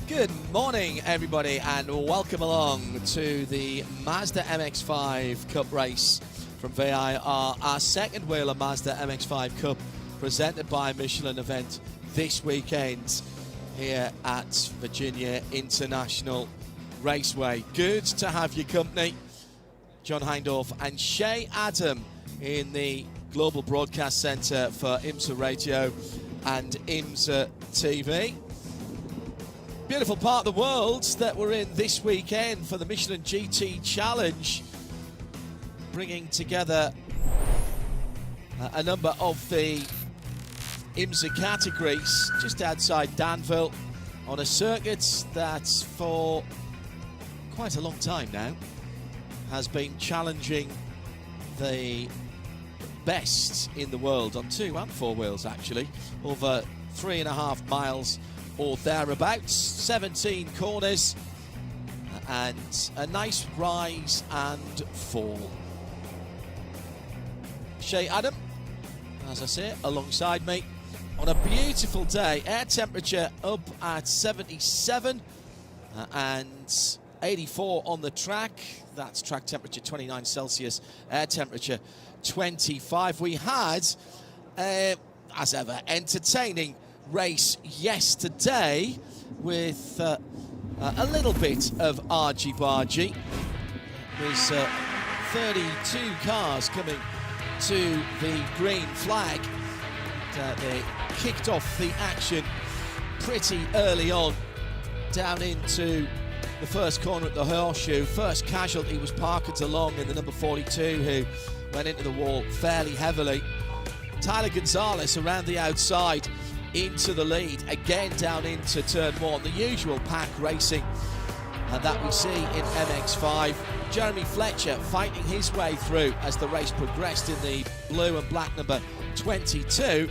Good morning, everybody, and welcome along to the Mazda MX-5 Cup race from VIR, our second Whelen Mazda MX-5 Cup presented by Michelin event this weekend here at Virginia International Raceway. Good to have your company. John Hindorf and Shay Adam in the Global Broadcast Centre for IMSA Radio and IMSA TV. Beautiful part of the world that we're in this weekend for the Michelin GT Challenge, bringing together a number of the IMSA categories just outside Danville on a circuit that for quite a long time now has been challenging the best in the world on 2 and 4 wheels, actually, over 3.5 miles or thereabouts, 17 corners, and a nice rise and fall. Shay Adam, as I say, alongside me on a beautiful day. Air temperature up at 77 and 84 on the track. That's track temperature 29 Celsius, air temperature 25. We had, as ever, entertaining race yesterday with a little bit of argy-bargy. There's 32 cars coming to the green flag. They kicked off the action pretty early on down into the first corner at the horseshoe. First casualty was Parker DeLong in the number 42, who went into the wall fairly heavily. Tyler Gonzalez around the outside into the lead, again down into turn 1. The usual pack racing that we see in MX-5. Jeremy Fletcher fighting his way through as the race progressed in the blue and black number 22.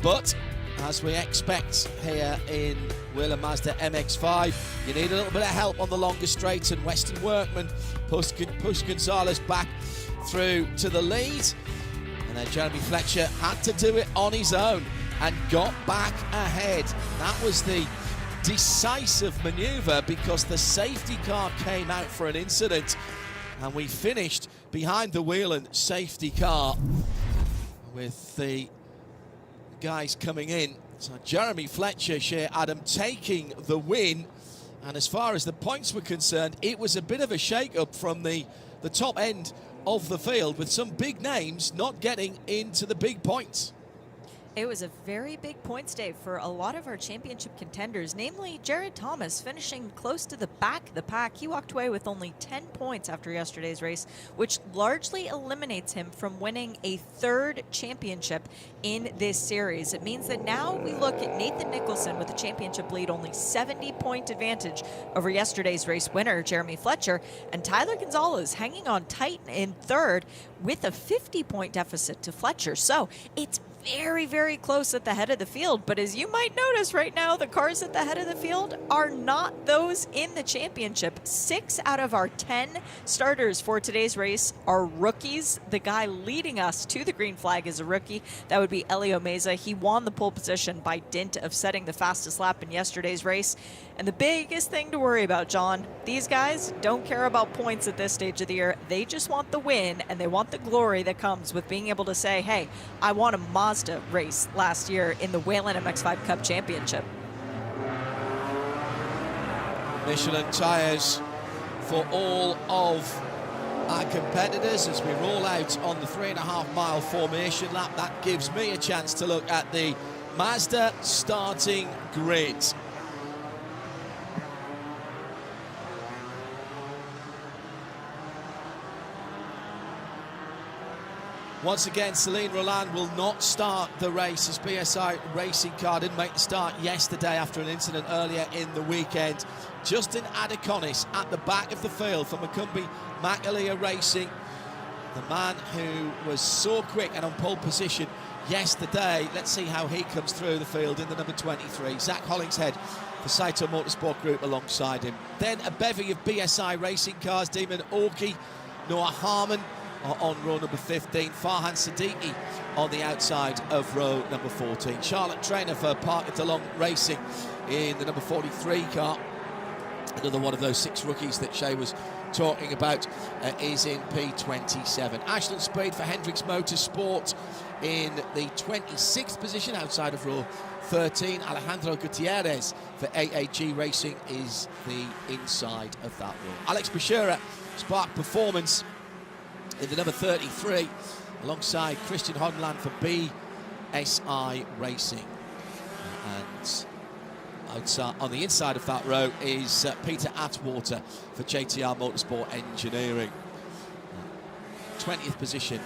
But as we expect here in Whelen Mazda MX-5, you need a little bit of help on the longer straights, and Weston Workman pushed Gonzalez back through to the lead. And then Jeremy Fletcher had to do it on his own and got back ahead. That was the decisive manoeuvre, because the safety car came out for an incident, and we finished behind the Whelen safety car with the guys coming in. So Jeremy Fletcher, Shay Adam, taking the win. And as far as the points were concerned, it was a bit of a shake-up from the top end of the field, with some big names not getting into the big points. It was a very big points day for a lot of our championship contenders, namely Jared Thomas finishing close to the back of the pack. He walked away with only 10 points after yesterday's race, which largely eliminates him from winning a 3rd championship in this series. It means that now we look at Nathan Nicholson with a championship lead, only 70-point advantage over yesterday's race winner, Jeremy Fletcher, and Tyler Gonzalez hanging on tight in 3rd with a 50-point deficit to Fletcher. So it's very, very close at the head of the field. But as you might notice right now, the cars at the head of the field are not those in the championship. 6 out of our 10 starters for today's race are rookies. The guy leading us to the green flag is a rookie. That would be Whelen Mazda. He won the pole position by dint of setting the fastest lap in yesterday's race. And the biggest thing to worry about, John, these guys don't care about points at this stage of the year. They just want the win, and they want the glory that comes with being able to say, hey, I won a Mazda race last year in the Whelen MX-5 Cup Championship. Michelin tyres for all of our competitors as we roll out on the 3.5-mile formation lap. That gives me a chance to look at the Mazda starting grid. Once again, Celine Roland will not start the race as BSI Racing Car didn't make the start yesterday after an incident earlier in the weekend. Justin Adeconis at the back of the field for Macumbi Makalia Racing, the man who was so quick and on pole position yesterday. Let's see how he comes through the field in the number 23. Zach Hollingshead for Saito Motorsport Group alongside him. Then a bevy of BSI Racing cars, Damon Orkey, Noah Harmon on row number 15, Farhan Siddiqui on the outside of row number 14. Charlotte Trainer for Parker DeLong Racing in the number 43 car. Another one of those 6 rookies that Shay was talking about is in P27. Ashland Speed for Hendricks Motorsport in the 26th position outside of row 13. Alejandro Gutierrez for AAG Racing is the inside of that row. Alex Bashira, Spark Performance in the number 33 alongside Christian Hodland for BSI Racing. And outside, on the inside of that row is Peter Atwater for JTR Motorsport Engineering. 20th position,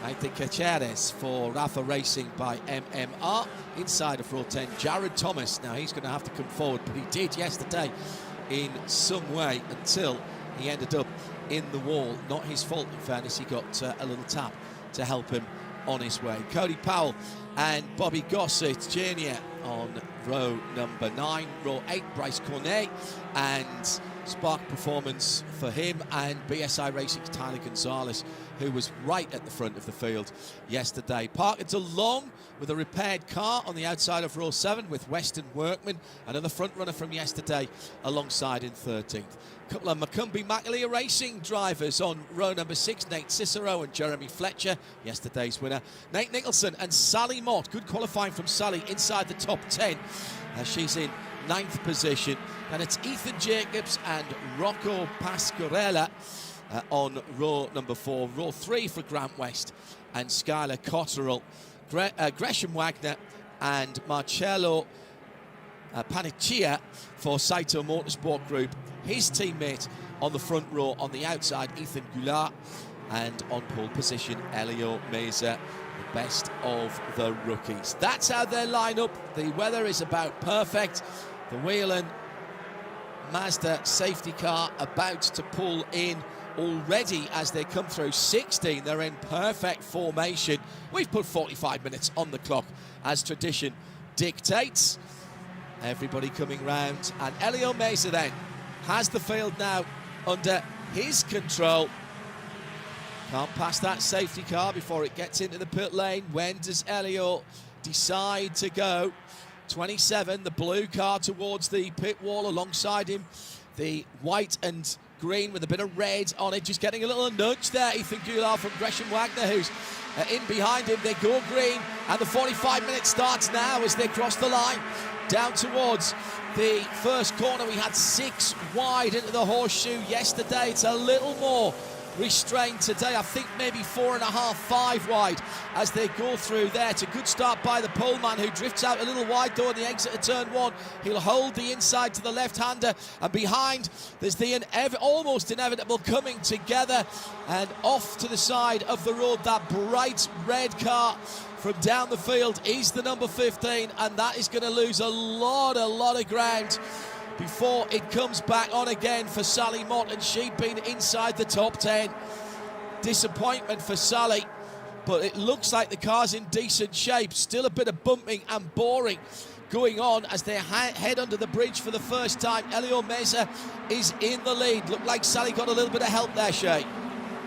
Maite Caceres for Rafa Racing by MMR. Inside of row 10, Jared Thomas. Now he's going to have to come forward, but he did yesterday in some way until he ended up in the wall. Not his fault, in fairness. He got a little tap to help him on his way. Cody Powell and Bobby Gossett Jr. on row number 9. Row 8, Bryce Cornet and Spark Performance for him, and BSI Racing's Tyler Gonzalez, who was right at the front of the field yesterday. Parker DeLong with a repaired car on the outside of row 7 with Weston Workman, another front runner from yesterday, alongside in 13th. A couple of Macumbi McAleer Racing drivers on row number 6, Nate Cicero and Jeremy Fletcher, yesterday's winner. Nate Nicholson and Sally Mott, good qualifying from Sally, inside the top 10. She's in 9th position. And it's Ethan Jacobs and Rocco Pasquarella on row number 4. Row 3 for Grant West and Skylar Cotterill. Gresham Wagner and Marcello Paniccia for Saito Motorsport Group. His teammate on the front row, on the outside, Ethan Goulart. And on pole position, Elio Meza, the best of the rookies. That's how they line up. The weather is about perfect. The Whelen Mazda safety car about to pull in already as they come through 16. They're in perfect formation. We've put 45 minutes on the clock as tradition dictates. Everybody coming round, and Elio Meza then has the field now under his control. Can't pass that safety car before it gets into the pit lane. When does Elio decide to go? 27, the blue car towards the pit wall, alongside him the white and green with a bit of red on it, just getting a little nudge there. Ethan Goulart from Gresham Wagner, who's in behind him. They go green, and the 45 minutes starts now as they cross the line down towards the first corner. We had 6 wide into the horseshoe yesterday. It's a little more restrained today. I think maybe 4.5, 5 wide as they go through there. It's a good start by the poleman, who drifts out a little wide though on the exit of turn 1. He'll hold the inside to the left-hander, and behind there's the almost inevitable coming together, and off to the side of the road, that bright red car from down the field is the number 15, and that is going to lose a lot of ground before it comes back on again for Sally Mott, and she'd been inside the top 10. Disappointment for Sally, but it looks like the car's in decent shape. Still a bit of bumping and boring going on as they head under the bridge for the first time. Elio Meza is in the lead. Looked like Sally got a little bit of help there, Shay.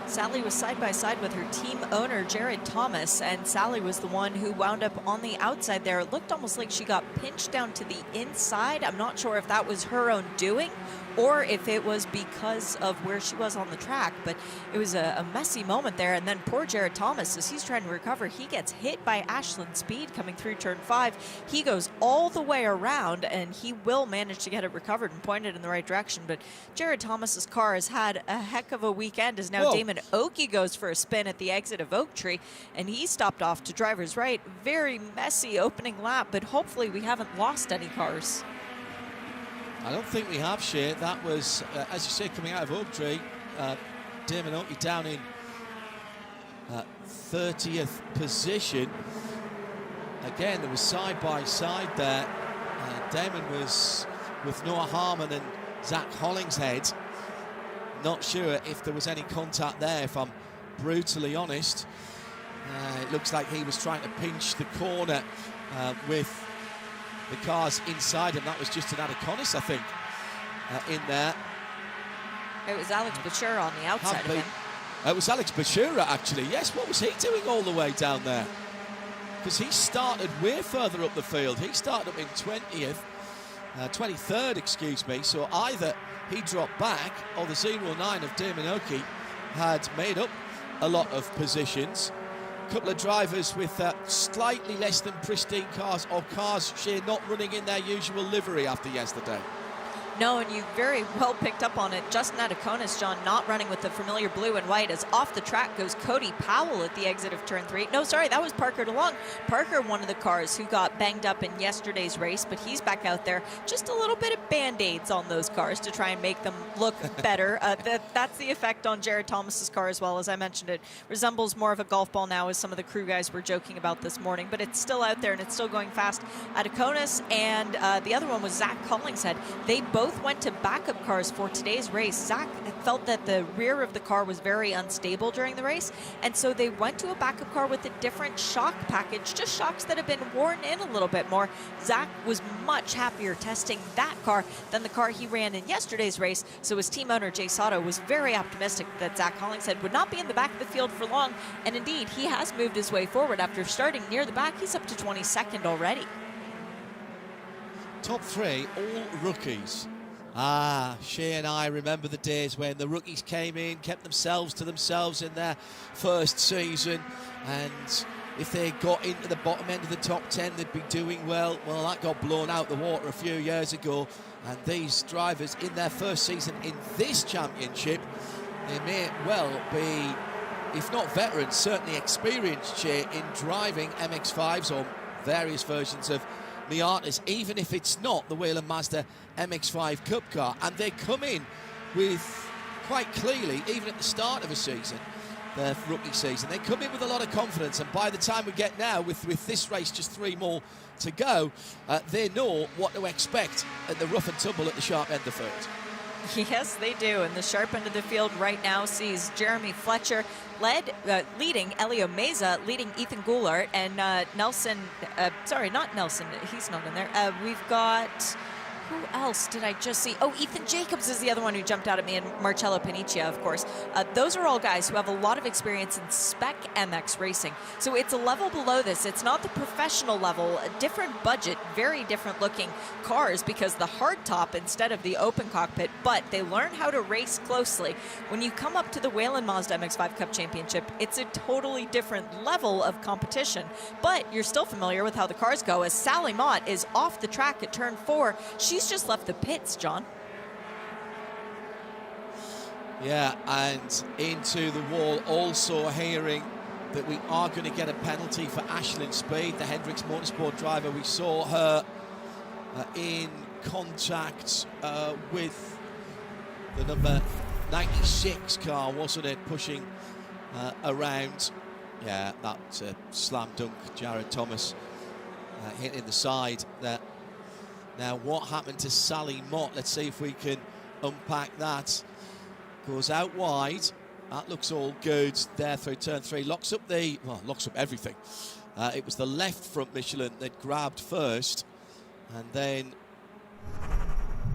Sally was side by side with her team owner, Jared Thomas, and Sally was the one who wound up on the outside there. It looked almost like she got pinched down to the inside. I'm not sure if that was her own doing or if it was because of where she was on the track, but it was a messy moment there. And then poor Jared Thomas, as he's trying to recover, he gets hit by Ashland Speed coming through turn 5. He goes all the way around, and he will manage to get it recovered and pointed in the right direction. But Jared Thomas's car has had a heck of a weekend, as now Damon Oakey goes for a spin at the exit of Oak Tree, and he stopped off to driver's right. Very messy opening lap, but hopefully we haven't lost any cars. I don't think we have, Shay. That was, as you say, coming out of Oak Tree. Damon Oakey down in 30th position. Again, there was side by side there. Damon was with Noah Harmon and Zach Hollingshead. Not sure if there was any contact there, if I'm brutally honest. It looks like he was trying to pinch the corner with the cars inside, and that was just an Adaconis, I think, in there. It was Alex Bashura on the outside of him. It was Alex Bashura, actually. Yes, what was he doing all the way down there? because he started way further up the field. He started up in 23rd, excuse me. So either he dropped back or the 09 of Damon Oki had made up a lot of positions. A couple of drivers with slightly less than pristine cars, or cars, Shane, not running in their usual livery after yesterday. No, and you very well picked up on it. Justin Ataconis, John, not running with the familiar blue and white, as off the track goes Cody Powell at the exit of turn 3. No, sorry, that was Parker DeLong. Parker, one of the cars who got banged up in yesterday's race, but he's back out there. Just a little bit of Band-Aids on those cars to try and make them look better. That's the effect on Jared Thomas's car as well. As I mentioned, it resembles more of a golf ball now, as some of the crew guys were joking about this morning, but it's still out there and it's still going fast. Ataconis and the other one was Zach Hollingshead. They both went to backup cars for today's race. Zach felt that the rear of the car was very unstable during the race, and so they went to a backup car with a different shock package, just shocks that have been worn in a little bit more. Zach was much happier testing that car than the car he ran in yesterday's race, so his team owner Jay Sato was very optimistic that Zach Hollingshead would not be in the back of the field for long, and indeed he has moved his way forward. After starting near the back, he's up to 22nd already. Top 3, all rookies. Shea and I remember the days when the rookies came in, kept themselves to themselves in their first season, and if they got into the bottom end of the top 10, they'd be doing well. Well, that got blown out the water a few years ago, and these drivers in their first season in this championship, they may well be, if not veterans, certainly experienced, Shea, in driving MX-5s or various versions of Miatas, even if it's not the Whelen Mazda MX-5 Cup car. And they come in with, quite clearly, even at the start of a season, their rookie season, they come in with a lot of confidence, and by the time we get now, with this race just 3 more to go, they know what to expect at the rough and tumble at the sharp end of the field. Yes, they do. And the sharp end of the field right now sees Jeremy Fletcher leading Elio Meza, leading Ethan Goulart, and Nelson, sorry, not Nelson, he's not in there. We've got, who else did I just see? Oh, Ethan Jacobs is the other one who jumped out at me, and Marcello Paniccia, of course. Those are all guys who have a lot of experience in spec MX racing. So it's a level below this. It's not the professional level, a different budget, very different looking cars, because the hard top instead of the open cockpit, but they learn how to race closely. When you come up to the Whelen Mazda MX-5 Cup Championship, it's a totally different level of competition, but you're still familiar with how the cars go, as Sally Mott is off the track at turn 4. She's just left the pits, John. Yeah, and into the wall. Also hearing that we are going to get a penalty for Ashlyn Speed, the Hendricks Motorsport driver. We saw her in contact with the number 96 car, wasn't it, pushing around. Yeah, that's a slam dunk. Jared Thomas hitting the side there. Now, what happened to Sally Mott? Let's see if we can unpack that. Goes out wide. That looks all good there through turn 3. Locks up everything. It was the left front Michelin that grabbed first, and then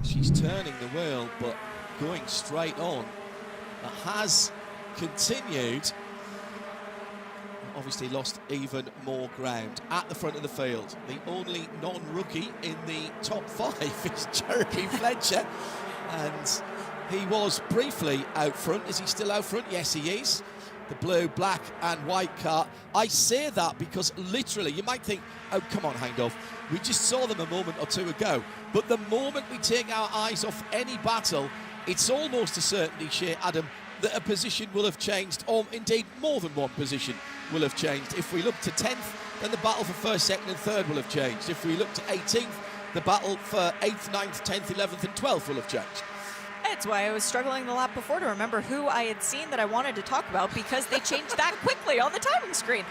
she's turning the wheel, but going straight on. That has continued. Obviously lost even more ground at the front of the field. The only non-rookie in the top 5 is Jeremy Fletcher, and he was briefly out front. Is he still out front? Yes, he is. The blue, black and white car. I say that because literally you might think, oh, come on, Heindorf, we just saw them a moment or two ago. But the moment we take our eyes off any battle, it's almost a certainty, Shea, Adam, that a position will have changed, or indeed more than one position will have changed. If we look to 10th, then the battle for 1st, 2nd and 3rd will have changed. If we look to 18th, the battle for 8th, 9th, 10th, 11th and 12th will have changed. That's why I was struggling the lap before to remember who I had seen that I wanted to talk about, because they changed that quickly on the timing screen.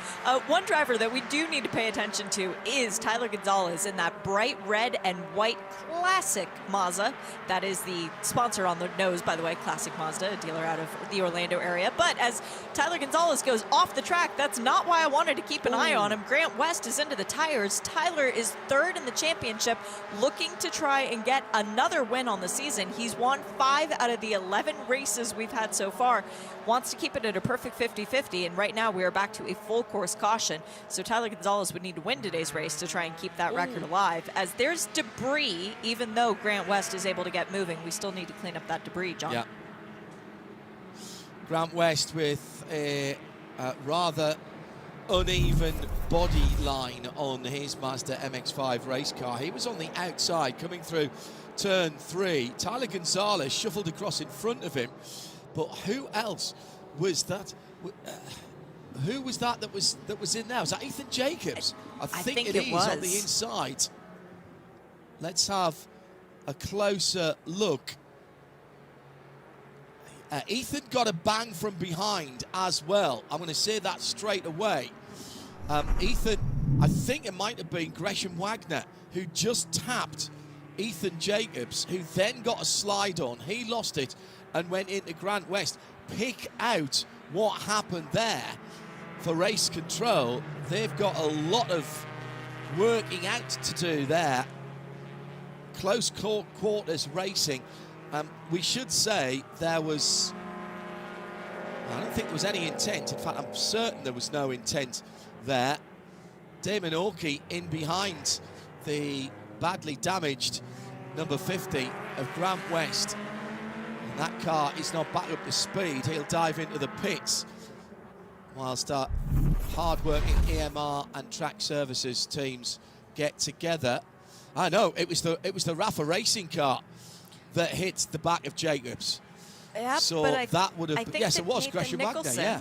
One driver that we do need to pay attention to is Tyler Gonzalez in that bright red and white classic Mazda. That is the sponsor on the nose, by the way, Classic Mazda, a dealer out of the Orlando area. But as Tyler Gonzalez goes off the track, that's not why I wanted to keep an eye on him. Grant West is into the tires. Tyler is 3rd in the championship, looking to try and get another win on the season. He's won 5 5 out of the 11 races we've had so far. Wants to keep it at a perfect 50-50, and right now we are back to a full course caution. So Tyler Gonzalez would need to win today's race to try and keep that record alive, as there's debris. Even though Grant West is able to get moving, we still need to clean up that debris, John. Yeah. Grant West with a rather uneven body line on his Mazda MX-5 race car. He was on the outside coming through turn 3. Tyler Gonzalez shuffled across in front of him, but who else was that? Who was that was in there? Was that Ethan Jacobs? I think it is was on the inside. Let's have a closer look. Ethan got a bang from behind as well. I'm going to say that straight away. Ethan, I think it might have been Gresham Wagner who just tapped Ethan Jacobs, who then got a slide on. He lost it and went into Grant West. Pick out what happened there for race control. They've got a lot of working out to do there. Close quarters racing. We should say there was, I don't think there was any intent. In fact, I'm certain there was no intent there. Damon Orkey in behind the badly damaged number 50 of Grant West. And that car is not back up to speed. He'll dive into the pits whilst our hard-working EMR and track services teams get together. I know, it was the Rafa racing car that hit the back of Jacobs. Yep, so but that would have been, yes, it was Nathan Gresham Wagner, yeah.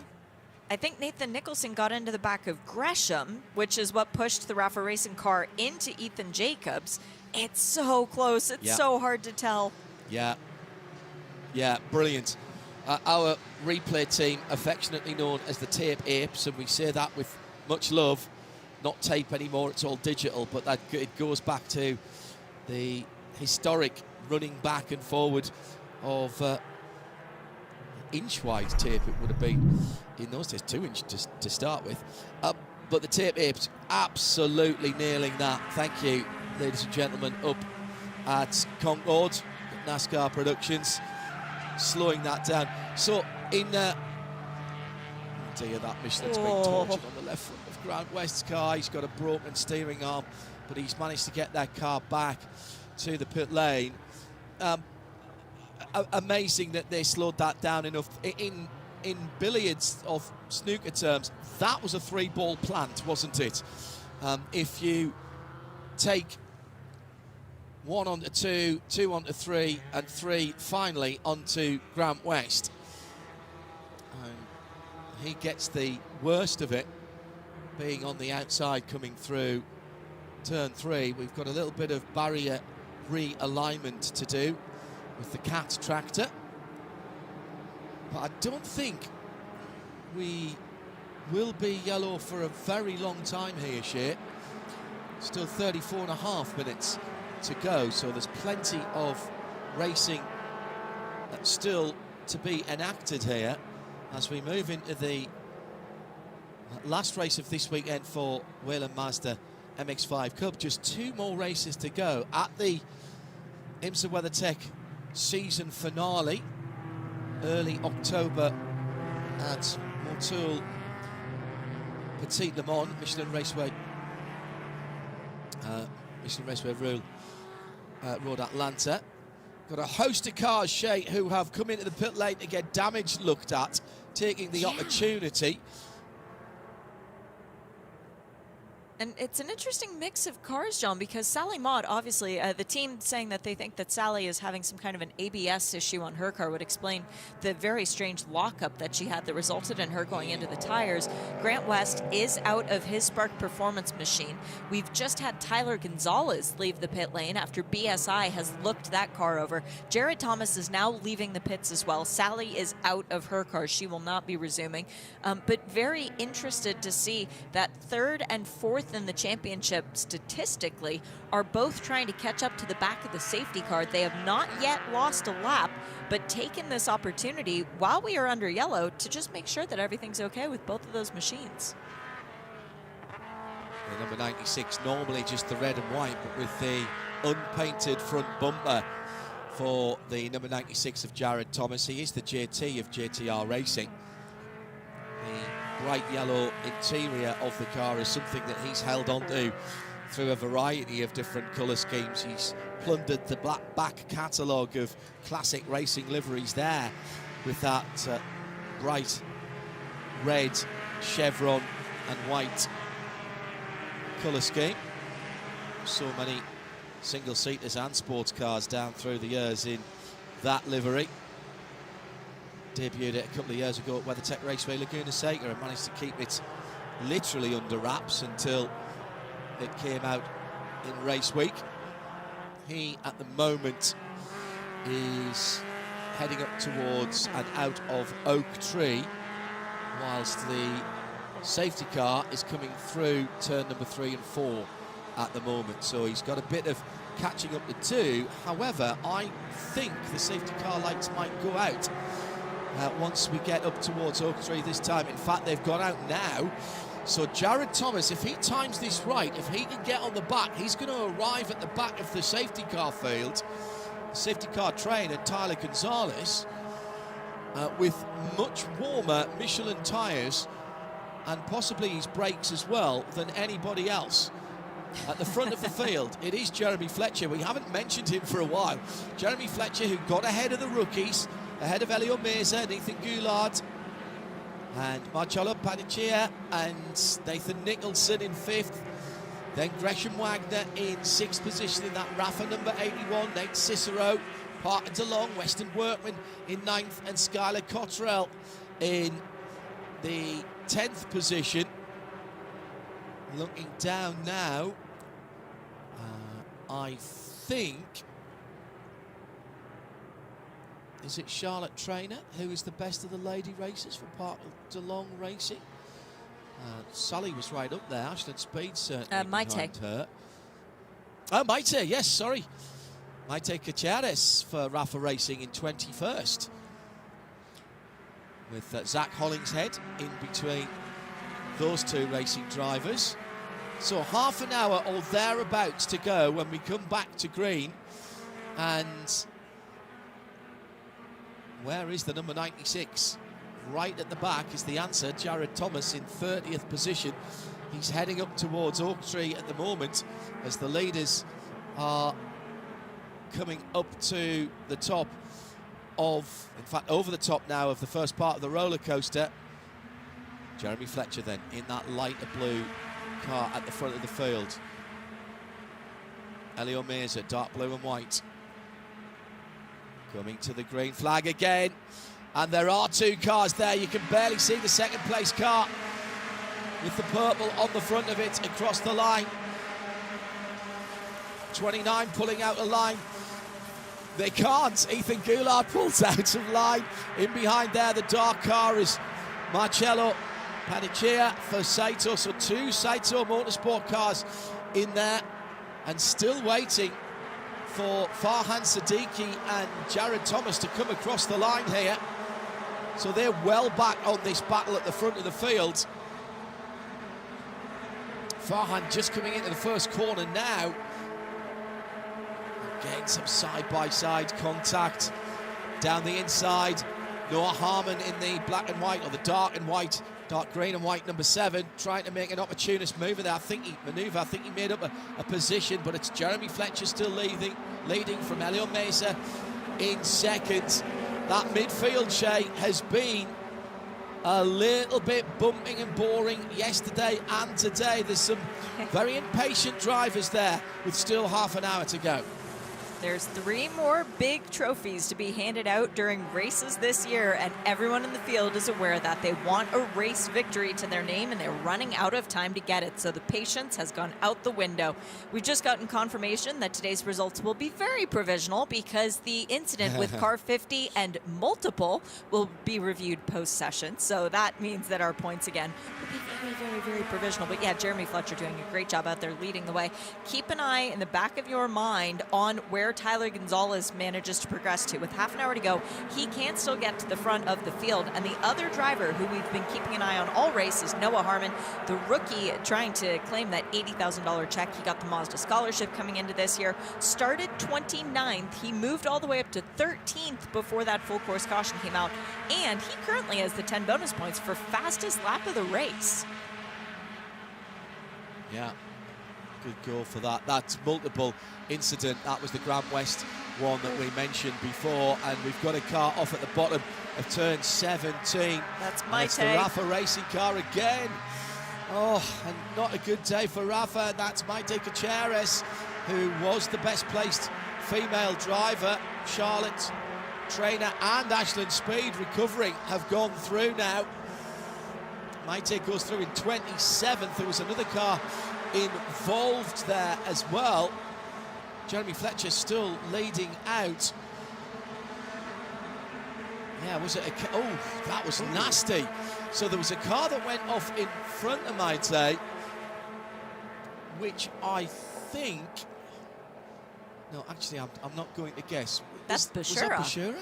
I think Nathan Nicholson got into the back of Gresham, which is what pushed the Rafa racing car into Ethan Jacobs. It's so close. It's so hard to tell. Yeah. Yeah, brilliant. Our replay team, affectionately known as the Tape Apes, and we say that with much love. Not tape anymore, it's all digital, but that it goes back to the historic running back and forward of inch-wide tape it would have been in those days, 2 inch to start with. But the Tape Apes absolutely nailing that. Thank you, ladies and gentlemen, up at Concord, NASCAR Productions, slowing that down. So in that Michelin's been tortured on the left front of Grant West's car. He's got a broken steering arm, but he's managed to get that car back to the pit lane. Amazing that they slowed that down enough. In billiards of snooker terms, that was a 3-ball plant, wasn't it? If you take 1 onto 2, 2 onto 3, and 3 finally onto Grant West, he gets the worst of it, being on the outside coming through turn 3. We've got a little bit of barrier realignment to do with the Cat tractor, but I don't think we will be yellow for a very long time here, Shea. Still 34.5 minutes to go, so there's plenty of racing still to be enacted here as we move into the last race of this weekend for Whelen Mazda MX-5 Cup. Just 2 more races to go at the IMSA WeatherTech season finale, early October at Motul Petit Le Mans, Michelin Raceway Road Atlanta. Got a host of cars, Shay, who have come into the pit lane to get damage looked at, taking the opportunity. And it's an interesting mix of cars, John, because Sally Mott, obviously, the team saying that they think that Sally is having some kind of an ABS issue on her car would explain the very strange lockup that she had that resulted in her going into the tires. Grant West is out of his Spark Performance machine. We've just had Tyler Gonzalez leave the pit lane after BSI has looked that car over. Jared Thomas is now leaving the pits as well. Sally is out of her car. She will not be resuming. But very interested to see that 3rd and 4th in the championship statistically are both trying to catch up to the back of the safety car. They have not yet lost a lap, but taken this opportunity while we are under yellow to just make sure that everything's okay with both of those machines. The number 96, normally just the red and white, but with the unpainted front bumper for the number 96 of Jared Thomas. He is the JT of JTR Racing. The bright yellow interior of the car is something that he's held on to through a variety of different colour schemes. He's plundered the back catalogue of classic racing liveries there with that bright red chevron and white colour scheme. So many single-seaters and sports cars down through the years in that livery. Debuted it a couple of years ago at WeatherTech Raceway Laguna Seca and managed to keep it literally under wraps until it came out in race week. He, at the moment, is heading up towards and out of Oak Tree, whilst the safety car is coming through turn number 3 and 4 at the moment. So he's got a bit of catching up to do. However, I think the safety car lights might go out once we get up towards Oak Tree this time. In fact, they've gone out now. So Jared Thomas, if he times this right, if he can get on the back, he's going to arrive at the back of the safety car field, the safety car trainer Tyler Gonzalez, with much warmer Michelin tyres and possibly his brakes as well than anybody else. At the front of the field, it is Jeremy Fletcher. We haven't mentioned him for a while. Jeremy Fletcher, who got ahead of the rookies, ahead of Whelen Mazda, Nathan Goulard, and Marcello Panaccia, and Nathan Nicholson in 5th. Then Gresham Wagner in 6th position in that Rafa number 81. Nate Cicero, Parker DeLong, Weston Workman in 9th, and Skylar Cottrell in the 10th position. Looking down now, I think, is it Charlotte Trainer, who is the best of the lady racers for Parker DeLong Racing? Sally was right up there. Ashland Speed certainly behind her. Oh, Maite, yes, sorry. Maite Cachares for Rafa Racing in 21st. With Zach Hollingshead in between those two racing drivers. So half an hour or thereabouts to go when we come back to green. And where is the number 96? Right at the back is the answer. Jared Thomas in 30th position. He's heading up towards Oak Tree at the moment as the leaders are coming up to the top of, in fact, over the top now of the first part of the roller coaster. Jeremy Fletcher then in that lighter blue car at the front of the field. Elio Meza, dark blue and white. Coming to the green flag again. And there are two cars there. You can barely see the second place car with the purple on the front of it across the line. 29 pulling out a line. They can't. Ethan Goulard pulls out of line. In behind there, the dark car is Marcello Panaccia for Saito. So two Saito Motorsport cars in there, and still waiting for Farhan Siddiqui and Jared Thomas to come across the line here. So they're well back on this battle at the front of the field. Farhan just coming into the first corner now. Getting some side-by-side contact down the inside. Noah Harmon in the black and white, or the dark and white, dark green and white number 7, trying to make an opportunist move there. I think he made up a position, but it's Jeremy Fletcher still leading from Elio Mesa in second. That midfield, Shay, has been a little bit bumping and boring yesterday and today. There's some very impatient drivers there with still half an hour to go. There's 3 more big trophies to be handed out during races this year, and everyone in the field is aware that they want a race victory to their name, and they're running out of time to get it. So the patience has gone out the window. We've just gotten confirmation that today's results will be very provisional because the incident with car 50 and multiple will be reviewed post-session. So that means that our points again will be very, very, very provisional. But yeah, Jeremy Fletcher doing a great job out there leading the way. Keep an eye in the back of your mind on where Tyler Gonzalez manages to progress to. With half an hour to go, he can still get to the front of the field. And the other driver who we've been keeping an eye on all race is Noah Harmon, the rookie trying to claim that $80,000 check. He got the Mazda scholarship coming into this year. Started 29th. He moved all the way up to 13th before that full course caution came out. And he currently has the 10 bonus points for fastest lap of the race. Yeah, good goal for that. That's multiple incident. That was the Grant West one that we mentioned before, and we've got a car off at the bottom of turn 17. That's my take. The Rafa racing car again. Oh, and not a good day for Rafa. That's Maite Caceres, who was the best placed female driver. Charlotte Trainer and Ashland Speed recovering have gone through now. Maite goes through in 27th. There was another car involved there as well. Jeremy Fletcher still leading out. Yeah, was it oh, that was nasty. So there was a car that went off in front of Maite, which I think... No, actually, I'm not going to guess. That's Was that Bashura?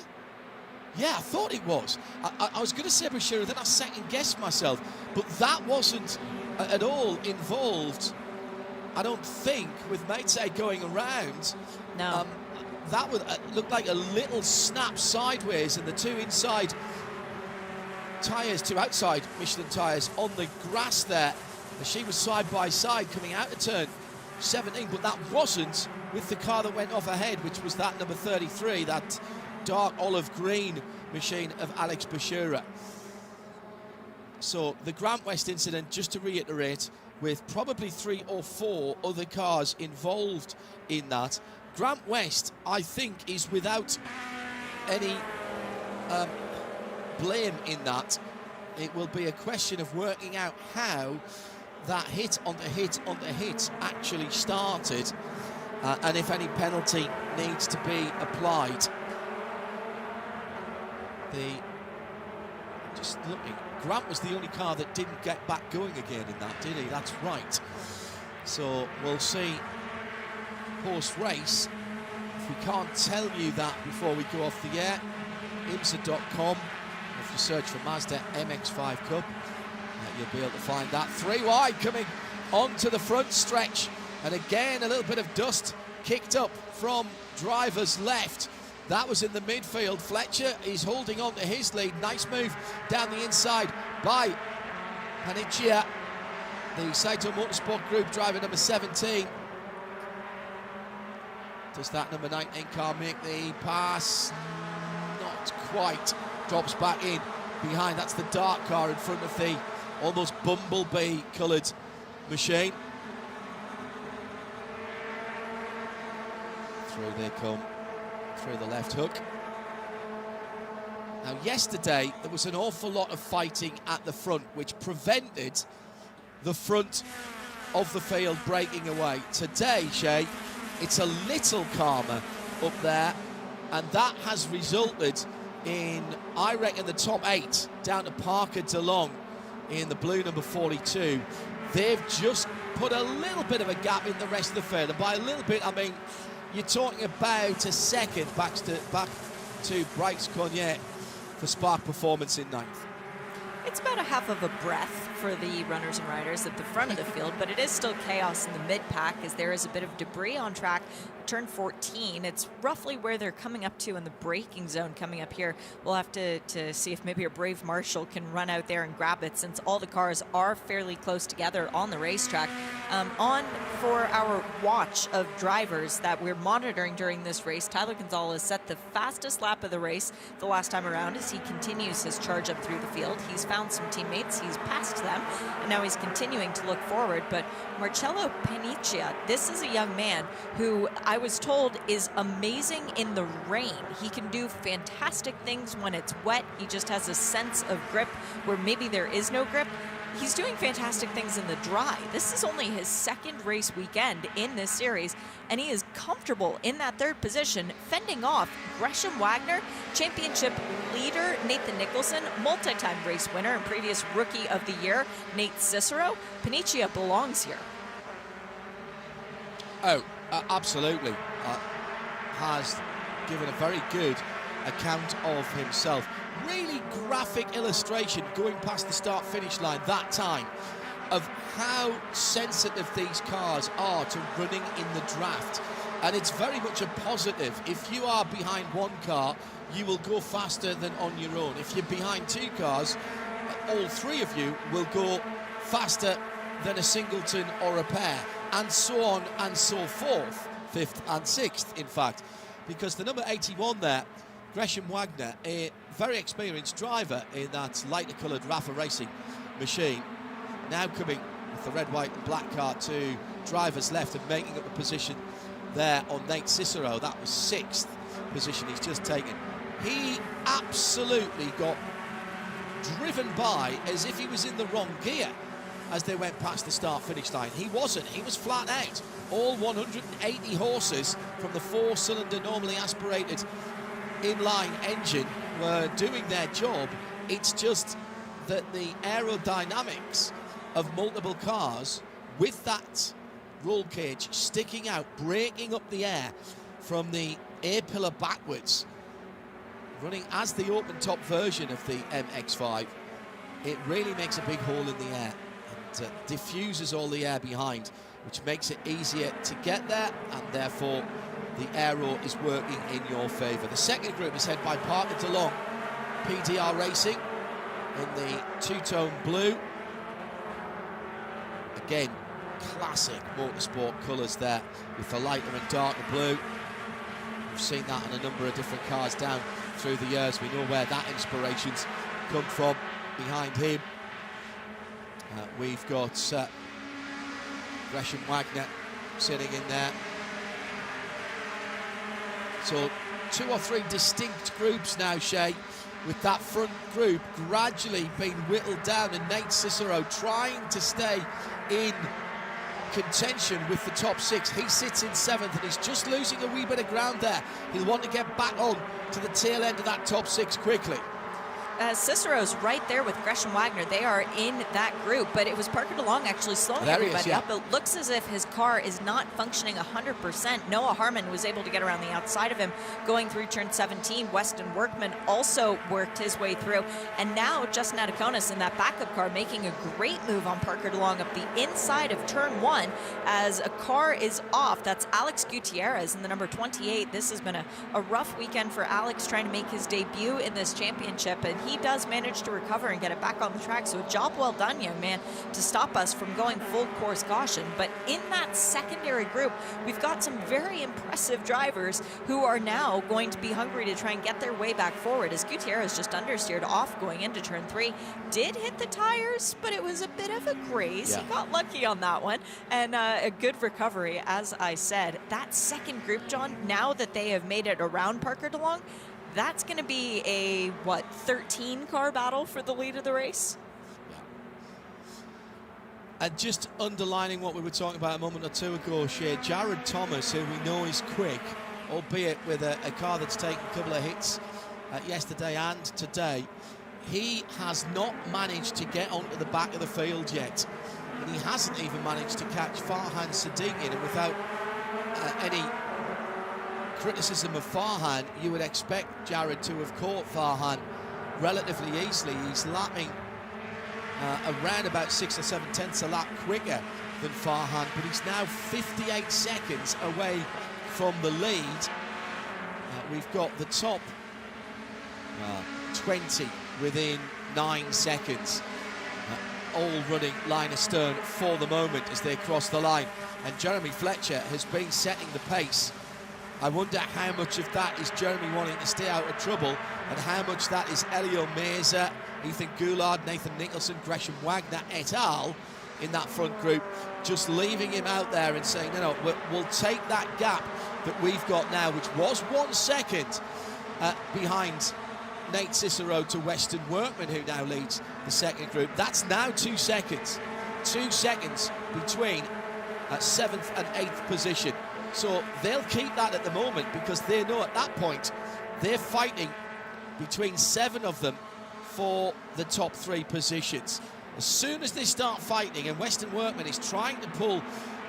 Yeah, I thought it was. I was going to say Bashura, then I second-guessed myself. But that wasn't at all involved, I don't think, with Maite going around. No. That would look like a little snap sideways, and the two inside tyres, two outside Michelin tyres on the grass there. As she was side by side coming out of turn 17, but that wasn't with the car that went off ahead, which was that number 33, that dark olive green machine of Alex Bashura. So the Grant West incident, just to reiterate, with probably 3 or 4 other cars involved in that. Grant West, I think, is without any blame in that. It will be a question of working out how that hit onto hit onto hit actually started, and if any penalty needs to be applied. Just looking, Grant was the only car that didn't get back going again in that, did he? That's right. So we'll see post-race. If we can't tell you that before we go off the air, IMSA.com, if you search for Mazda MX-5 Cup, you'll be able to find that. 3 wide coming onto the front stretch, and again a little bit of dust kicked up from driver's left. That was in the midfield. Fletcher is holding on to his lead. Nice move down the inside by Panicia, the Saito Motorsport Group driver number 17. Does that number 19 car make the pass? Not quite. Drops back in behind. That's the dark car in front of the almost bumblebee coloured machine. Through they come, through the left hook. Now yesterday there was an awful lot of fighting at the front, which prevented the front of the field breaking away. Today, Shay, it's a little calmer up there, and that has resulted in, I reckon, the top 8 down to Parker DeLong in the blue number 42. They've just put a little bit of a gap in the rest of the field, and by a little bit I mean you're talking about a second back to Bryce Cognier for Spark Performance in 9th. It's about a half of a breath for the runners and riders at the front of the field, but it is still chaos in the mid-pack as there is a bit of debris on track. Turn 14, it's roughly where they're coming up to in the braking zone coming up here. We'll have to see if maybe a brave marshal can run out there and grab it, since all the cars are fairly close together on the racetrack. On for our watch of drivers that we're monitoring during this race, Tyler Gonzalez set the fastest lap of the race the last time around as he continues his charge up through the field. He's found some teammates, he's passed them, and now he's continuing to look forward. But Marcello Panicia, this is a young man who I was told is amazing in the rain. He can do fantastic things when it's wet. He just has a sense of grip where maybe there is no grip. He's doing fantastic things in the dry. This is only his second race weekend in this series, and he is comfortable in that 3rd position, fending off Gresham Wagner, championship leader Nathan Nicholson, multi-time race winner and previous Rookie of the Year Nate Cicero. Panicia belongs here. Oh, absolutely. has given a very good account of himself. Really graphic illustration going past the start-finish line that time of how sensitive these cars are to running in the draft. And it's very much a positive. If you are behind one car, you will go faster than on your own. If you're behind two cars, all three of you will go faster than a singleton or a pair, and so on and so forth, fifth and sixth, in fact. Because the number 81 there, Gresham Wagner, a very experienced driver in that lighter coloured Rafa Racing machine, now coming with the red, white and black car to driver's left and making up a position there on Nate Cicero. That was sixth position he's just taken. He absolutely got driven by as if he was in the wrong gear as they went past the start-finish line. He wasn't. He was flat out. All 180 horses from the four-cylinder, normally aspirated inline engine were doing their job. It's just that the aerodynamics of multiple cars with that roll cage sticking out, breaking up the air from the air pillar backwards, running as the open top version of the MX-5, it really makes a big hole in the air and diffuses all the air behind, which makes it easier to get there, and therefore the aero is working in your favour. The second group is headed by Parker DeLong, PDR Racing, in the two-tone blue. Again, classic motorsport colours there with the lighter and darker blue. We've seen that on a number of different cars down through the years. We know where that inspiration's come from. Behind him, we've got Gresham Wagner sitting in there. So 2 or 3 distinct groups now, Shay, with that front group gradually being whittled down, and Nate Cicero trying to stay in contention with the top 6. He sits in 7th and he's just losing a wee bit of ground there. He'll want to get back on to the tail end of that top 6 quickly. Cicero's right there with Gresham Wagner. They are in that group, but it was Parker DeLong actually slowing everybody up. It looks as if his car is not functioning 100%. Noah Harmon was able to get around the outside of him going through turn 17. Weston Workman also worked his way through. And now Justin Ataconis in that backup car making a great move on Parker DeLong up the inside of turn 1 as a car is off. That's Alex Gutierrez in the number 28. This has been a rough weekend for Alex trying to make his debut in this championship, and he does manage to recover and get it back on the track. So a job well done, young man, to stop us from going full course caution. But in that secondary group, we've got some very impressive drivers who are now going to be hungry to try and get their way back forward, as Gutierrez just understeered off going into turn 3. Did hit the tires, but it was a bit of a graze. Yeah. He got lucky on that one, and a good recovery, as I said. That second group, John, now that they have made it around Parker DeLong, that's going to be a, 13-car battle for the lead of the race? Yeah. And just underlining what we were talking about a moment or two ago, Shea, Jared Thomas, who we know is quick, albeit with a car that's taken a couple of hits yesterday and today, he has not managed to get onto the back of the field yet. And he hasn't even managed to catch Farhan Sadiq in, and without any criticism of Farhan, you would expect Jared to have caught Farhan relatively easily. He's lapping around about 6 or 7 tenths a lap quicker than Farhan, but he's now 58 seconds away from the lead. We've got the top 20 within 9 seconds, all running line astern for the moment as they cross the line, and Jeremy Fletcher has been setting the pace. I wonder how much of that is Jeremy wanting to stay out of trouble, and how much that is Elio Meza, Ethan Goulard, Nathan Nicholson, Gresham Wagner et al. In that front group, just leaving him out there and saying, no, we'll take that gap that we've got now, which was 1 second behind Nate Cicero to Weston Workman, who now leads the second group. That's now 2 seconds. 2 seconds between 7th and 8th position. So they'll keep that at the moment, because they know at that point they're fighting between 7 of them for the top 3 positions. As soon as they start fighting, and Weston Workman is trying to pull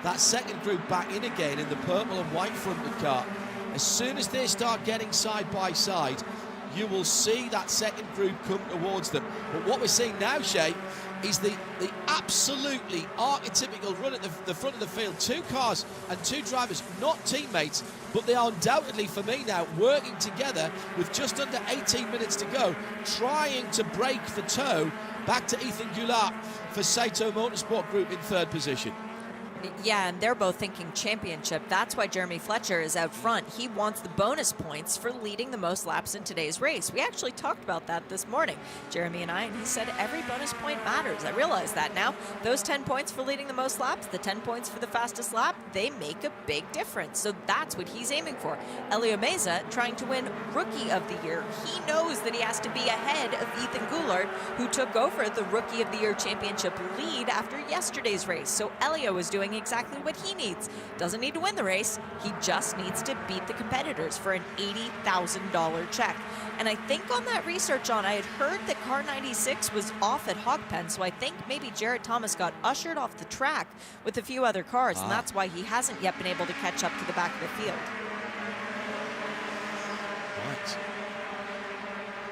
that second group back in again in the purple and white fronted car, As soon as they start getting side by side, you will see that second group come towards them. But what we're seeing now, Shay, is the absolutely archetypical run at the front of the field. Two cars and two drivers, not teammates, but they are undoubtedly, for me now, working together with just under 18 minutes to go, trying to break the toe back to Ethan Goulart for Saito Motorsport Group in third position. Yeah, and they're both thinking championship. That's why Jeremy Fletcher is out front. He wants the bonus points for leading the most laps in today's race. We actually talked about that this morning, Jeremy and I, and he said every bonus point matters. I realize that now. Those 10 points for leading the most laps, the 10 points for the fastest lap, they make a big difference. So that's what he's aiming for. Whelen Mazda trying to win Rookie of the Year. He knows that he has to be ahead of Ethan Goulart, who took over the Rookie of the Year championship lead after yesterday's race. So Elio is doing exactly what he needs. Doesn't need to win the race. He just needs to beat the competitors for an $80,000 check. And I think on that research I had heard that car 96 was off at Hogpen, so I think maybe Jared Thomas got ushered off the track with a few other cars, and that's why he hasn't yet been able to catch up to the back of the field. Right.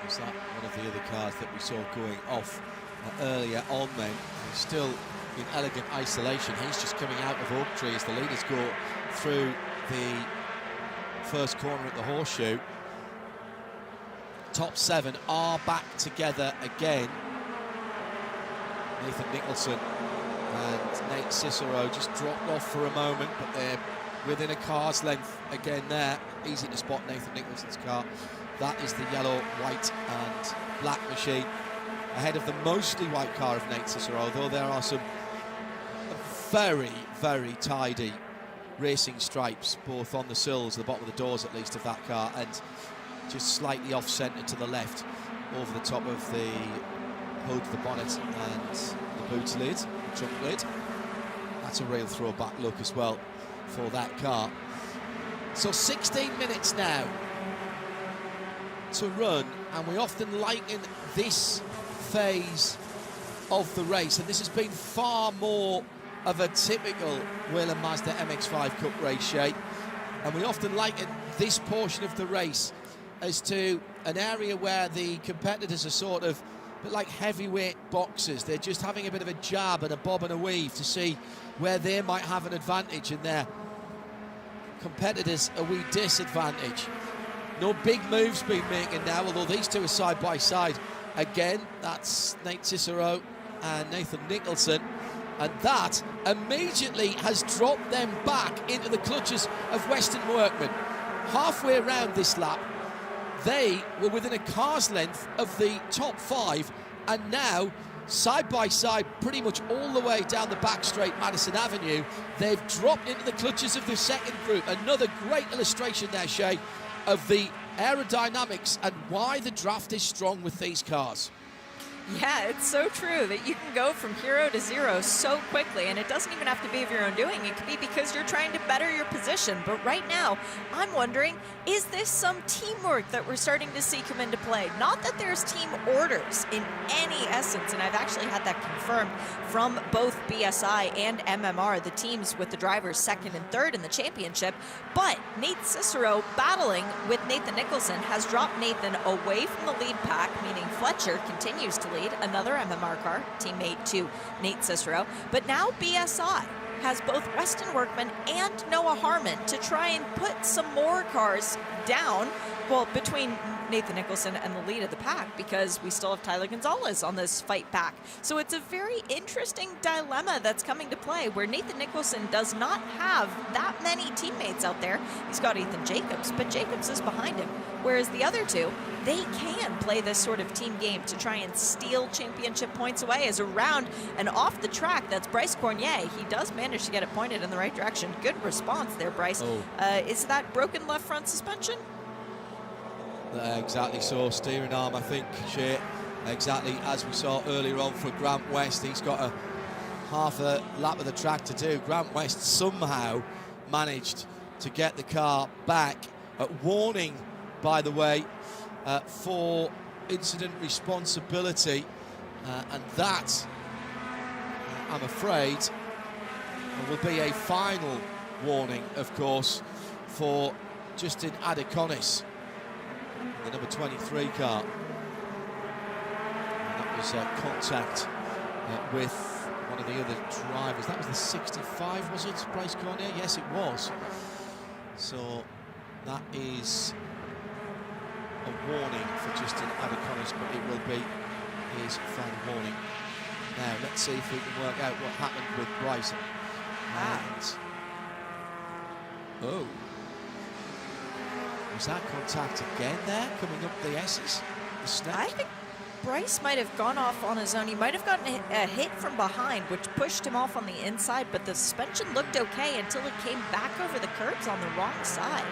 Was that one of the other cars that we saw going off earlier on then? He's still in elegant isolation. He's just coming out of Oak Tree as the leaders go through the first corner at the Horseshoe. Top 7 are back together again. Nathan Nicholson and Nate Cicero just dropped off for a moment, but they're within a car's length again there. Easy to spot Nathan Nicholson's car. That is the yellow, white and black machine ahead of the mostly white car of Nate Cicero, though there are some very, very tidy racing stripes, both on the sills, the bottom of the doors at least, of that car, and just slightly off-centre to the left over the top of the hood, the bonnet and the boot lid, trunk lid. That's a real throwback look as well for that car. So 16 minutes now to run, and we often liken this phase of the race, and this has been far more of a typical Whelen Mazda MX-5 Cup race, Shay, and we often liken this portion of the race as to an area where the competitors are sort of a bit like heavyweight boxers. They're just having a bit of a jab and a bob and a weave to see where they might have an advantage and their competitors a wee disadvantage. No big moves being making now, although these two are side by side again. That's Nate Cicero and Nathan Nicholson, and that immediately has dropped them back into the clutches of Western Workman. Halfway around this lap, they were within a car's length of the top 5, and now side by side pretty much all the way down the back straight Madison Avenue, they've dropped into the clutches of the second group. Another great illustration there, Shay, of the aerodynamics and why the draft is strong with these cars. Yeah, it's so true that you can go from hero to zero so quickly, and it doesn't even have to be of your own doing. It could be because you're trying to better your position. But right now, I'm wondering, is this some teamwork that we're starting to see come into play? Not that there's team orders in any essence, and I've actually had that confirmed from both BSI and MMR, the teams with the drivers second and third in the championship. But Nate Cicero, battling with Nathan Nicholson, has dropped Nathan away from the lead pack, meaning Fletcher continues to lead, another MMR car, teammate to Nate Cicero. But now BSI has both Weston Workman and Noah Harmon to try and put some more cars down, well, between Nathan Nicholson and the lead of the pack, because we still have Tyler Gonzalez on this fight back. So it's a very interesting dilemma that's coming to play, where Nathan Nicholson does not have that many teammates out there. He's got Ethan Jacobs, but Jacobs is behind him, whereas the other two, they can play this sort of team game to try and steal championship points away. As around and off the track, that's Bryce Cornier. He does manage to get it pointed in the right direction. Good response there, Bryce. Is that broken left front suspension? Exactly so, steering arm, I think, Shay. Exactly as we saw earlier on for Grant West. He's got a half a lap of the track to do. Grant West somehow managed to get the car back. Warning, by the way, for incident responsibility, and that, I'm afraid, will be a final warning, of course, for Justin Adeconis, the number 23 car. And that was contact with one of the other drivers. That was the 65, was it, Bryce Cornier? Yes, it was. So that is a warning for Justin Adeconis, but it will be his final warning. Now, let's see if we can work out what happened with Bryson. And oh, was that contact again there, coming up the S's? The snap? I think Bryce might have gone off on his own. He might have gotten a hit from behind, which pushed him off on the inside, but the suspension looked okay until it came back over the curbs on the wrong side.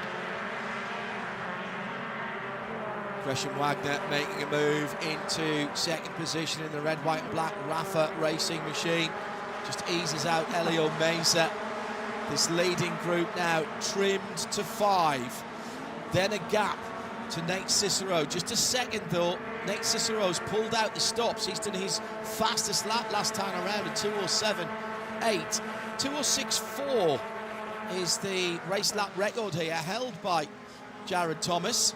Gresham Wagner making a move into second position in the red, white and black Rafa racing machine. Just eases out Elio Meza. This leading group now trimmed to 5. Then a gap to Nate Cicero. Just a second though. Nate Cicero's pulled out the stops. He's done his fastest lap last time around at 2:07.8. 2:06.4 is the race lap record here, held by Jared Thomas.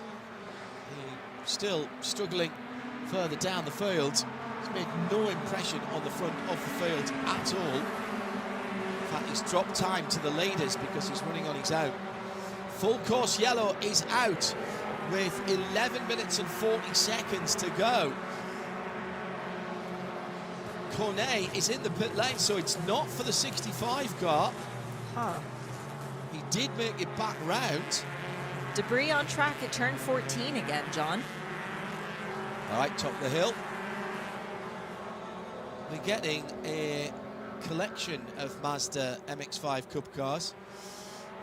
Still struggling further down the field. He's made no impression on the front of the field at all. In fact, he's dropped time to the leaders because he's running on his own. Full course yellow is out with 11 minutes and 40 seconds to go. Cornet is in the pit lane, so it's not for the 65 car. He did make it back round. Debris on track at turn 14 again, John. All right, top of the hill. We're getting a collection of Mazda MX-5 Cup cars.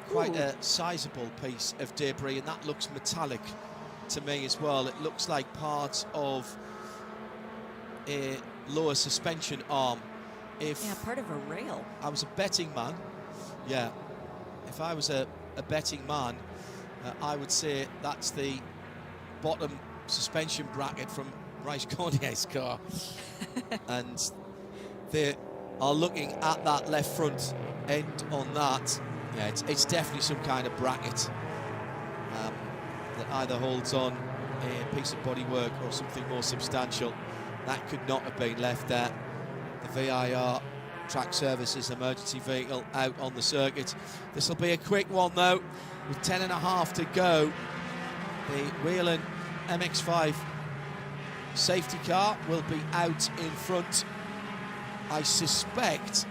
Quite a sizable piece of debris, and that looks metallic to me as well. It looks like part of a lower suspension arm. Yeah, part of a rail. I was a betting man, if I was a betting man, I would say that's the bottom suspension bracket from Bryce Cornier's car. And they are looking at that left front end on that. Yeah, it's definitely some kind of bracket that either holds on a piece of bodywork or something more substantial. That could not have been left there. The VIR Track Services emergency vehicle out on the circuit. This will be a quick one though, with 10.5 to go. The Whelen MX-5 safety car will be out in front. I suspect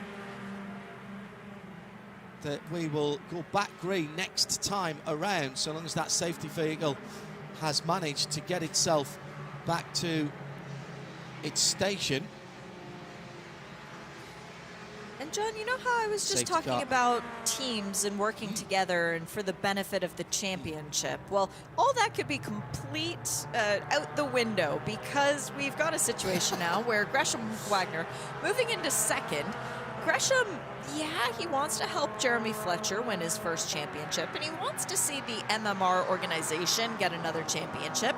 that we will go back green next time around, so long as that safety vehicle has managed to get itself back to its station. And John, you know how I was just talking about teams and working together and for the benefit of the championship? Well, all that could be complete out the window, because we've got a situation now where Gresham Wagner moving into second. Gresham, he wants to help Jeremy Fletcher win his first championship, and he wants to see the MMR organization get another championship.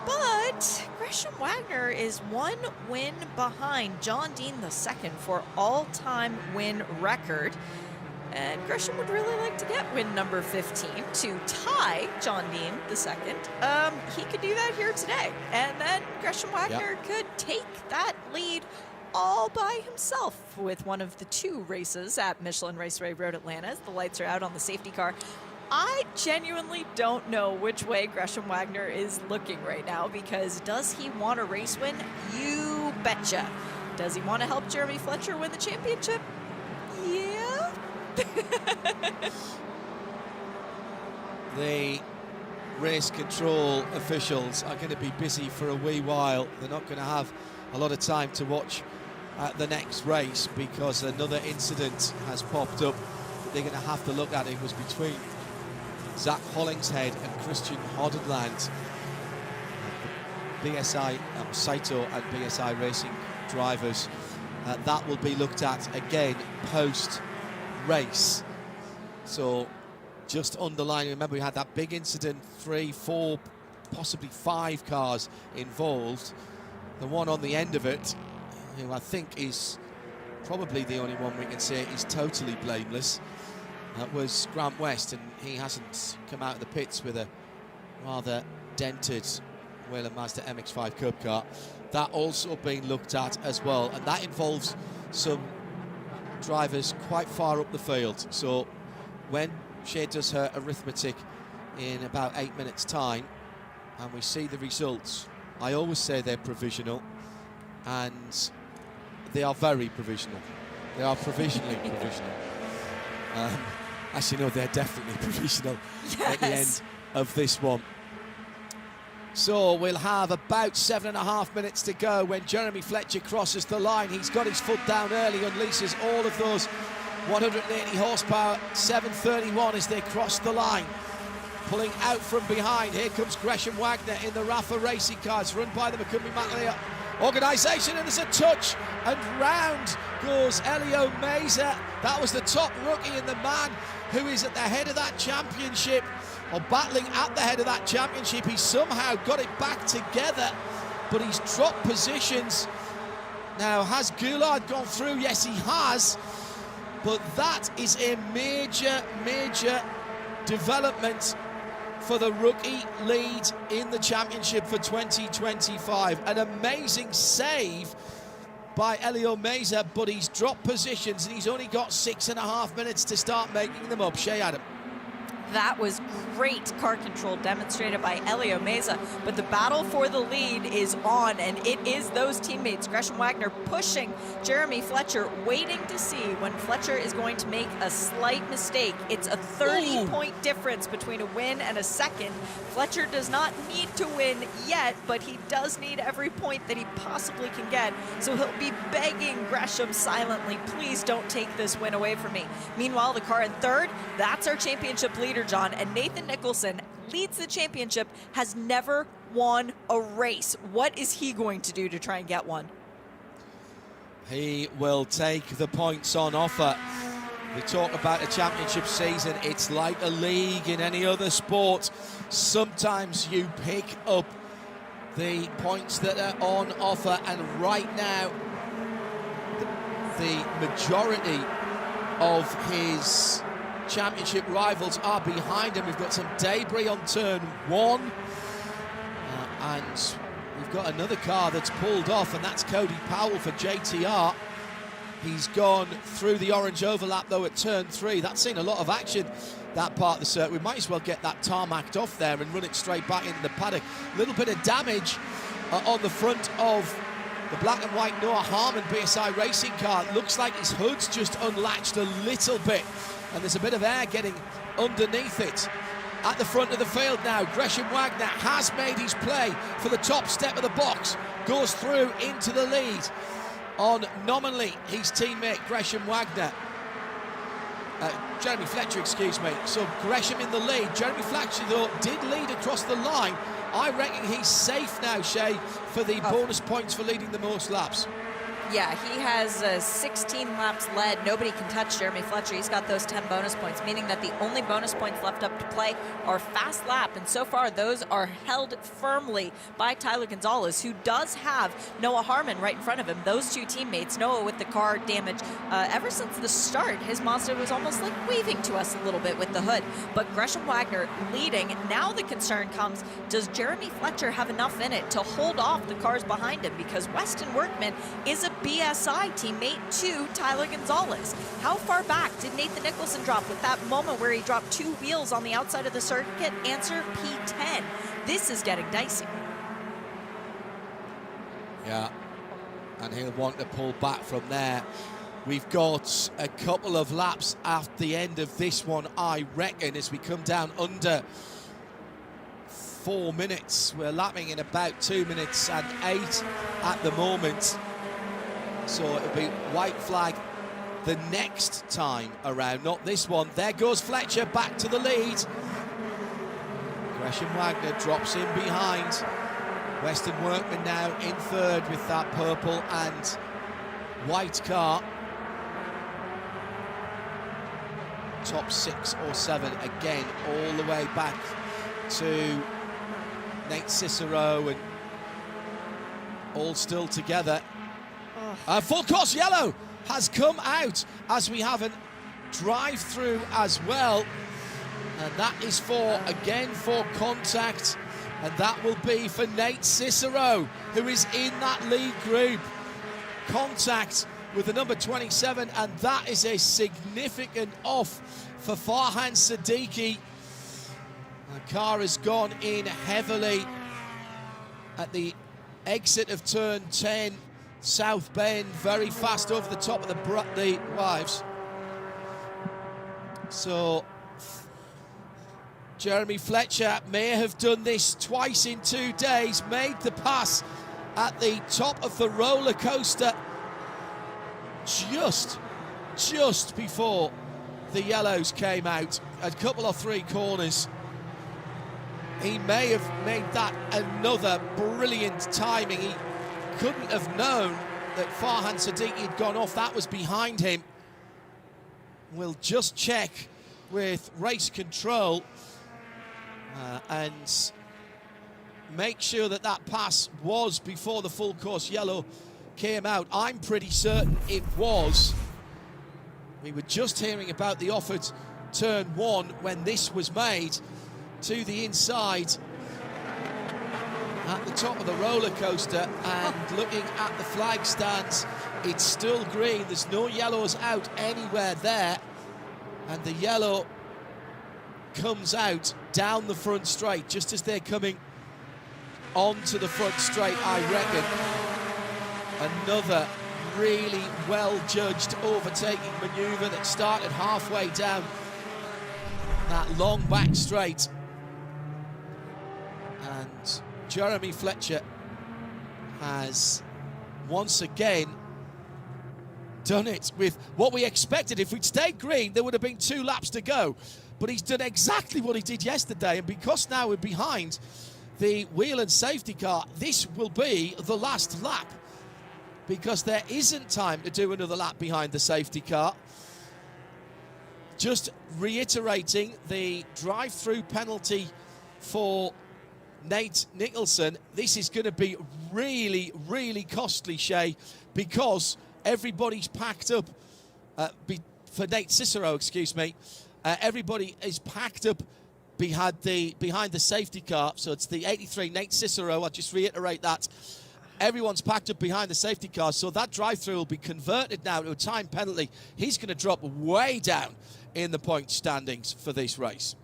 But Gresham Wagner is 1 win behind John Dean II for all-time win record. And Gresham would really like to get win number 15 to tie John Dean II. He could do that here today. And then Gresham Wagner could take that lead all by himself with one of the 2 races at Michelin Raceway Road Atlanta as the lights are out on the safety car. I genuinely don't know which way Gresham Wagner is looking right now, because does he want a race win? You betcha. Does he want to help Jeremy Fletcher win the championship? Yeah. The race control officials are going to be busy for a wee while. They're not going to have a lot of time to watch the next race, because another incident has popped up that they're going to have to look at. It was between Zach Hollingshead and Christian Hodenland. BSI, Saito and BSI Racing drivers. That will be looked at again post-race. So just underlining, remember we had that big incident, 3, 4, possibly 5 cars involved. The one on the end of it, who I think is probably the only one we can say is totally blameless, was Grant West, and he hasn't come out of the pits with a rather dented Whelen Mazda MX-5 Cup car. That also being looked at as well, and that involves some drivers quite far up the field. So when Shea does her arithmetic in about 8 minutes time and we see the results, I always say they're provisional, and they are very provisional. They are provisionally provisional. Actually, no, they're definitely provisional at the end of this one. So we'll have about 7.5 minutes to go when Jeremy Fletcher crosses the line. He's got his foot down early, unleashes all of those 180 horsepower, 731 as they cross the line. Pulling out from behind, here comes Gresham Wagner in the Rafa Racing Cars, run by the McCumbee-McLeod organisation, and there's a touch, and round goes Elio Mazda. That was the top rookie and the man who is at the head of that championship, or battling at the head of that championship. He somehow got it back together, but he's dropped positions. Now, has Goulard gone through? Yes, he has, but that is a major, major development for the rookie lead in the championship for 2025. An amazing save by Elio Mazda, but he's dropped positions and he's only got 6.5 minutes to start making them up. Shea Adam. That was great car control demonstrated by Elio Mazda, but the battle for the lead is on, and it is those teammates. Gresham Wagner pushing Jeremy Fletcher, waiting to see when Fletcher is going to make a slight mistake. It's a 30-point difference between a win and a second. Fletcher does not need to win yet, but he does need every point that he possibly can get, so he'll be begging Gresham silently, please don't take this win away from me. Meanwhile, the car in third, that's our championship leader, John, and Nathan Nicholson leads the championship, has never won a race. What is he going to do to try and get one? He will take the points on offer. We talk about a championship season, it's like a league in any other sport. Sometimes you pick up the points that are on offer, and right now the majority of his championship rivals are behind him. We've got some debris on turn one, and we've got another car that's pulled off, and that's Cody Powell for JTR. He's gone through the orange overlap though at turn three. That's seen a lot of action, that part of the circuit. We might as well get that tarmacked off there and run it straight back into the paddock. A little bit of damage on the front of the black and white Noah Harmon BSI racing car. It looks like his hood's just unlatched a little bit, and there's a bit of air getting underneath it. At the front of the field now, Gresham Wagner has made his play for the top step of the box, goes through into the lead on nominally his teammate Gresham Wagner. Jeremy Fletcher, excuse me. So Gresham in the lead. Jeremy Fletcher, though, did lead across the line. I reckon he's safe now, Shea, for the bonus points for leading the most laps. Yeah, he has 16 laps led. Nobody can touch Jeremy Fletcher. He's got those 10 bonus points, meaning that the only bonus points left up to play are fast lap. And so far, those are held firmly by Tyler Gonzalez, who does have Noah Harmon right in front of him. Those two teammates, Noah with the car damage. Ever since the start, his Mazda was almost like waving to us a little bit with the hood. But Gresham Wagner leading. Now the concern comes, does Jeremy Fletcher have enough in it to hold off the cars behind him? Because Weston Workman is a BSI teammate to Tyler Gonzalez. How far back did Nathan Nicholson drop with that moment where he dropped two wheels on the outside of the circuit? Answer, P10. This is getting dicey. Yeah, and he'll want to pull back from there. We've got a couple of laps at the end of this one, I reckon, as we come down under 4 minutes. We're lapping in about 2 minutes and 8 at the moment. So it'll be white flag the next time around, not this one. There goes Fletcher back to the lead. Gresham Wagner drops in behind. Weston Workman now in third with that purple and white car. Top 6 or 7 again, all the way back to Nate Cicero, and all still together. Full course yellow has come out as we have an drive-through as well. And that is again for contact. And that will be for Nate Cicero, who is in that lead group. Contact with the number 27, and that is a significant off for Farhan Siddiqui. The car has gone in heavily at the exit of turn 10, South Bend, very fast over the top of the wives. So Jeremy Fletcher may have done this twice in 2 days, made the pass at the top of the roller coaster just before the yellows came out, a couple of 3 corners. He may have made that another brilliant timing. He couldn't have known that Farhan Siddiqui had gone off. That was behind him. We'll just check with race control and make sure that that pass was before the full course yellow came out. I'm pretty certain it was. We were just hearing about the offered turn 1 when this was made to the inside at the top of the roller coaster, and looking at the flag stands, it's still green. There's no yellows out anywhere there, and the yellow comes out down the front straight just as they're coming onto the front straight, I reckon. Another really well-judged overtaking manoeuvre that started halfway down that long back straight. And Jeremy Fletcher has once again done it with what we expected. If we'd stayed green, there would have been 2 laps to go. But he's done exactly what he did yesterday, and because now we're behind the Whelen safety car, this will be the last lap, because there isn't time to do another lap behind the safety car. Just reiterating the drive-through penalty for Nate Nicholson. This is going to be really, really costly, Shay, because everybody's packed up, for Nate Cicero, excuse me, everybody is packed up behind the safety car. So it's the 83 Nate Cicero, I'll just reiterate that. Everyone's packed up behind the safety car, so that drive-through will be converted now to a time penalty. He's going to drop way down in the point standings for this race.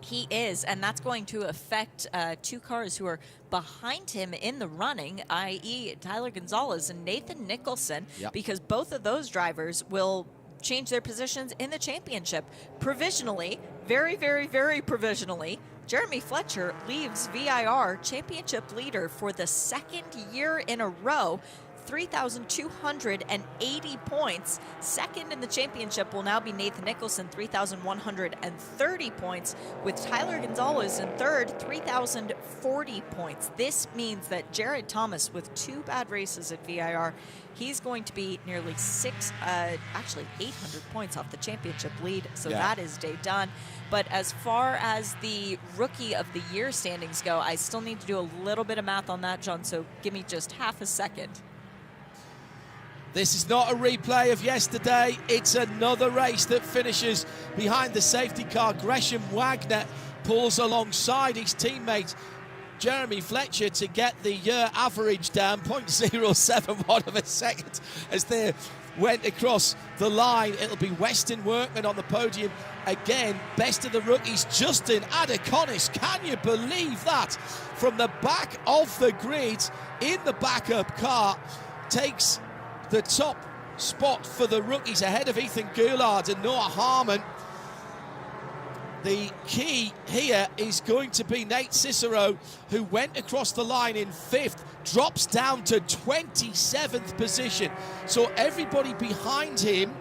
He is, and that's going to affect 2 cars who are behind him in the running, i.e. Tyler Gonzalez and Nathan Nicholson, because both of those drivers will change their positions in the championship. Provisionally, very, very, very provisionally, Jeremy Fletcher leaves VIR championship leader for the 2nd year in a row, 3,280 points. Second in the championship will now be Nathan Nicholson, 3,130 points, with Tyler Gonzalez in third, 3,040 points. This means that Jared Thomas, with 2 bad races at VIR, he's going to be nearly 800 points off the championship lead. So that is day done. But as far as the Rookie of the Year standings go, I still need to do a little bit of math on that, John, so give me just half a second. This is not a replay of yesterday. It's another race that finishes behind the safety car. Gresham Wagner pulls alongside his teammate Jeremy Fletcher to get the year average down 0.071 of a second as they went across the line. It'll be Weston Workman on the podium again. Best of the rookies, Justin Adeconis. Can you believe that? From the back of the grid in the backup car, takes the top spot for the rookies ahead of Ethan Goulard and Noah Harmon. The key here is going to be Nate Cicero, who went across the line in 5th, drops down to 27th position. So everybody behind him,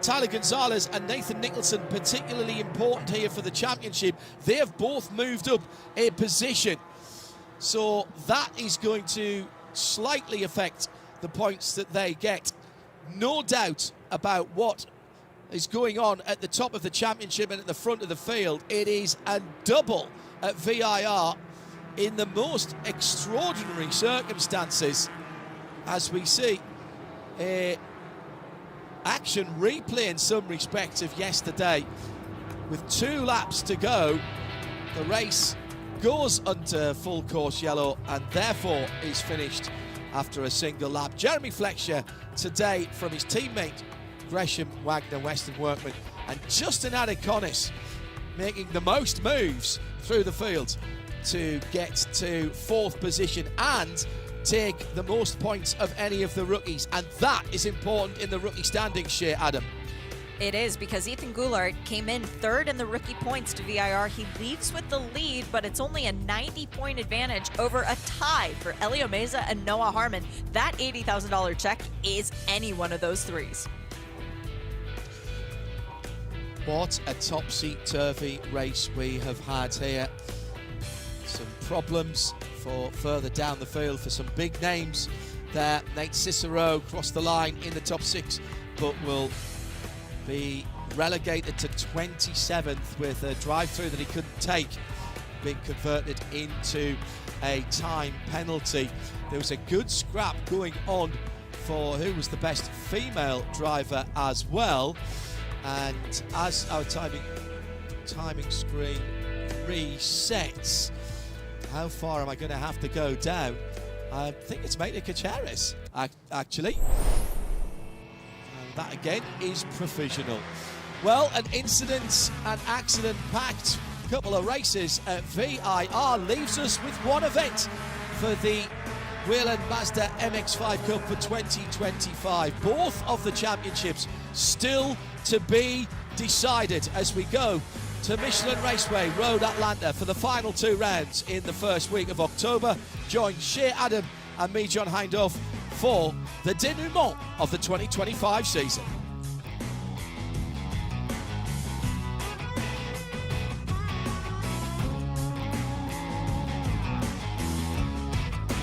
Tyler Gonzalez and Nathan Nicholson, particularly important here for the championship, they have both moved up a position. So that is going to slightly affect the points that they get. No doubt about what is going on at the top of the championship and at the front of the field. It is a double at VIR in the most extraordinary circumstances, as we see an action replay in some respects of yesterday. With 2 laps to go, the race goes under full course yellow and therefore is finished after a single lap. Jeremy Fletcher today from his teammate Gresham Wagner, Western Workman, and Justin Adiconis making the most moves through the field to get to 4th position and take the most points of any of the rookies, and that is important in the rookie standings, Shea Adam. It is, because Ethan Goulart came in 3rd in the rookie points to VIR. He leaves with the lead, but it's only a 90-point advantage over a tie for Elio Meza and Noah Harmon. That $80,000 check is any one of those 3s. What a topsy-turvy race we have had here. Some problems for further down the field for some big names there. Nate Cicero crossed the line in the top 6, but will be relegated to 27th with a drive-through that he couldn't take being converted into a time penalty. There was a good scrap going on for who was the best female driver as well. And as our timing screen resets, how far am I going to have to go down? I think it's Maita Kacharis, actually. And that again is provisional. Well, an incident and accident-packed couple of races at VIR leaves us with one event for the Whelen Mazda MX-5 Cup for 2025. Both of the championships still to be decided as we go to Michelin Raceway, Road Atlanta for the final 2 rounds in the first week of October. Join Shea Adam and me, John Hindhaugh, for the denouement of the 2025 season.